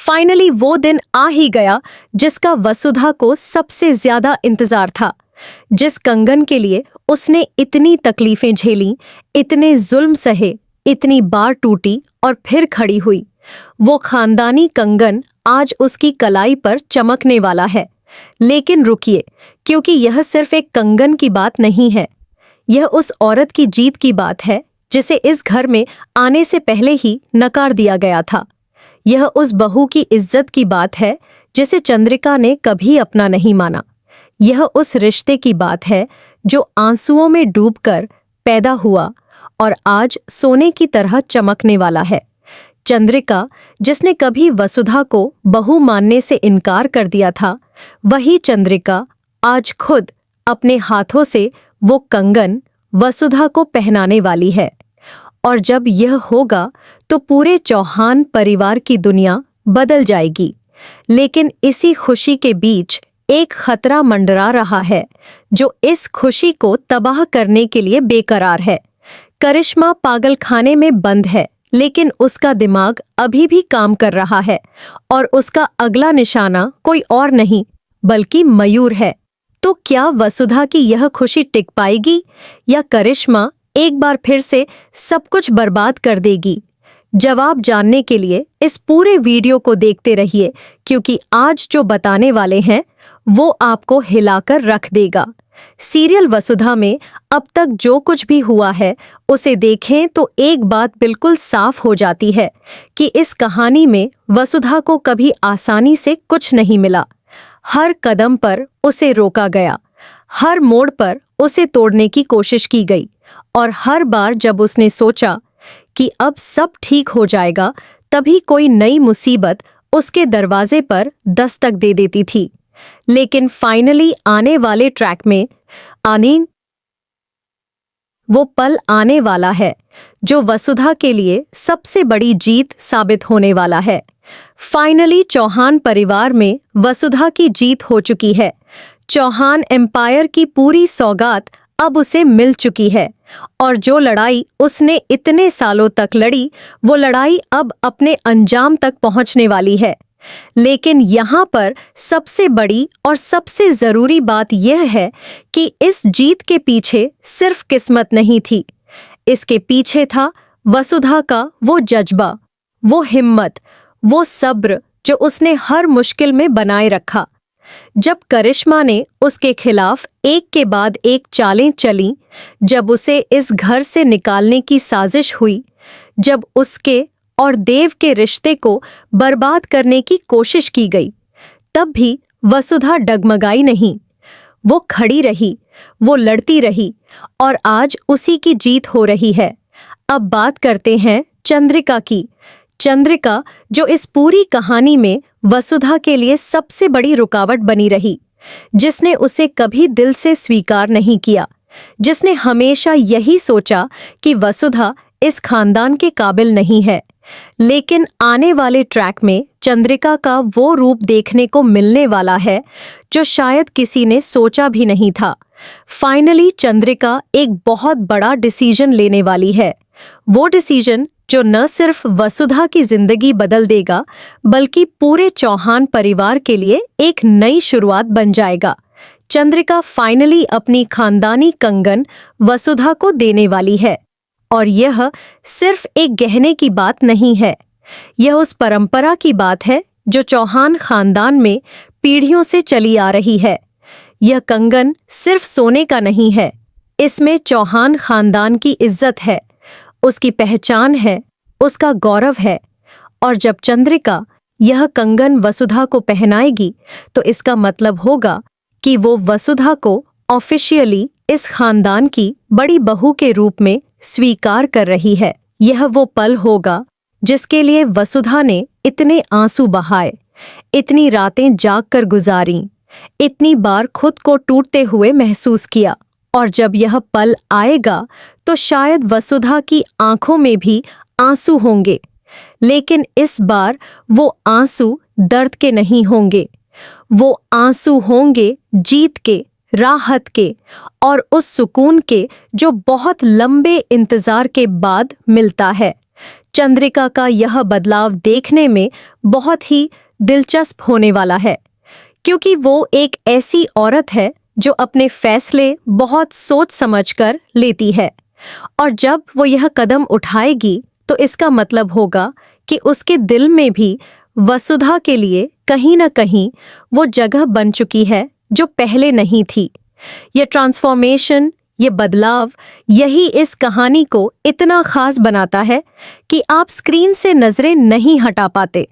Finally वो दिन आ ही गया जिसका वसुधा को सबसे ज्यादा इंतजार था। जिस कंगन के लिए उसने इतनी तकलीफें झेली, इतने जुल्म सहे, इतनी बार टूटी और फिर खड़ी हुई, वो खानदानी कंगन आज उसकी कलाई पर चमकने वाला है। लेकिन रुकिए, क्योंकि यह सिर्फ एक कंगन की बात नहीं है। यह उस औरत की जीत की बात है जिसे इस घर में आने से पहले ही नकार दिया गया था। यह उस बहू की इज्जत की बात है जिसे चंद्रिका ने कभी अपना नहीं माना। यह उस रिश्ते की बात है जो आंसुओं में डूबकर पैदा हुआ और आज सोने की तरह चमकने वाला है। चंद्रिका, जिसने कभी वसुधा को बहू मानने से इनकार कर दिया था, वही चंद्रिका आज खुद अपने हाथों से वो कंगन वसुधा को पहनाने वाली है। और जब यह होगा तो पूरे चौहान परिवार की दुनिया बदल जाएगी। लेकिन इसी खुशी के बीच एक खतरा मंडरा रहा है जो इस खुशी को तबाह करने के लिए बेकरार है। करिश्मा पागलखाने में बंद है, लेकिन उसका दिमाग अभी भी काम कर रहा है और उसका अगला निशाना कोई और नहीं बल्कि मयूर है। तो क्या वसुधा की यह खुशी टिक पाएगी या करिश्मा एक बार फिर से सब कुछ बर्बाद कर देगी? जवाब जानने के लिए इस पूरे वीडियो को देखते रहिए, क्योंकि आज जो बताने वाले हैं वो आपको हिलाकर रख देगा। सीरियल वसुधा में अब तक जो कुछ भी हुआ है उसे देखें तो एक बात बिल्कुल साफ हो जाती है कि इस कहानी में वसुधा को कभी आसानी से कुछ नहीं मिला। हर कदम पर उसे रोका गया, हर मोड़ पर उसे तोड़ने की कोशिश की गई और हर बार जब उसने सोचा कि अब सब ठीक हो जाएगा, तभी कोई नई मुसीबत उसके दरवाजे पर दस्तक दे देती थी। लेकिन फाइनली आने वाले ट्रैक में वो पल आने वाला है जो वसुधा के लिए सबसे बड़ी जीत साबित होने वाला है। फाइनली चौहान परिवार में वसुधा की जीत हो चुकी है। चौहान एम्पायर की पूरी सौगात अब उसे मिल चुकी है और जो लड़ाई उसने इतने सालों तक लड़ी, वो लड़ाई अब अपने अंजाम तक पहुंचने वाली है। लेकिन यहाँ पर सबसे बड़ी और सबसे जरूरी बात यह है कि इस जीत के पीछे सिर्फ किस्मत नहीं थी, इसके पीछे था वसुधा का वो जज्बा, वो हिम्मत, वो सब्र जो उसने हर मुश्किल में बनाए रखा। जब करिश्मा ने उसके खिलाफ एक के बाद एक चालें चलीं, जब उसे इस घर से निकालने की साजिश हुई, जब उसके और देव के रिश्ते को बर्बाद करने की कोशिश की गई, तब भी वसुधा डगमगाई नहीं। वो खड़ी रही, वो लड़ती रही और आज उसी की जीत हो रही है। अब बात करते हैं चंद्रिका की। चंद्रिका, जो इस पूरी कहानी में वसुधा के लिए सबसे बड़ी रुकावट बनी रही, जिसने उसे कभी दिल से स्वीकार नहीं किया, जिसने हमेशा यही सोचा कि वसुधा इस खानदान के काबिल नहीं है। लेकिन आने वाले ट्रैक में चंद्रिका का वो रूप देखने को मिलने वाला है जो शायद किसी ने सोचा भी नहीं था। फाइनली चंद्रिका एक बहुत बड़ा डिसीजन लेने वाली है, वो डिसीजन जो न सिर्फ वसुधा की जिंदगी बदल देगा बल्कि पूरे चौहान परिवार के लिए एक नई शुरुआत बन जाएगा। चंद्रिका फाइनली अपनी खानदानी कंगन वसुधा को देने वाली है और यह सिर्फ एक गहने की बात नहीं है, यह उस परंपरा की बात है जो चौहान खानदान में पीढ़ियों से चली आ रही है। यह कंगन सिर्फ सोने का नहीं है, इसमें चौहान खानदान की इज्जत है, उसकी पहचान है, उसका गौरव है। और जब चंद्रिका यह कंगन वसुधा को पहनाएगी तो इसका मतलब होगा कि वो वसुधा को ऑफिशियली इस खानदान की बड़ी बहू के रूप में स्वीकार कर रही है। यह वो पल होगा जिसके लिए वसुधा ने इतने आंसू बहाए, इतनी रातें जागकर गुजारी, इतनी बार खुद को टूटते हुए महसूस किया। और जब यह पल आएगा तो शायद वसुधा की आंखों में भी आंसू होंगे, लेकिन इस बार वो आंसू दर्द के नहीं होंगे, वो आंसू होंगे जीत के, राहत के और उस सुकून के जो बहुत लंबे इंतजार के बाद मिलता है। चंद्रिका का यह बदलाव देखने में बहुत ही दिलचस्प होने वाला है, क्योंकि वो एक ऐसी औरत है जो अपने फैसले बहुत सोच समझकर लेती है, और जब वो यह कदम उठाएगी तो इसका मतलब होगा कि उसके दिल में भी वसुधा के लिए कहीं न कहीं वो जगह बन चुकी है जो पहले नहीं थी। ये ट्रांसफॉर्मेशन, ये बदलाव, यही इस कहानी को इतना खास बनाता है कि आप स्क्रीन से नजरें नहीं हटा पाते।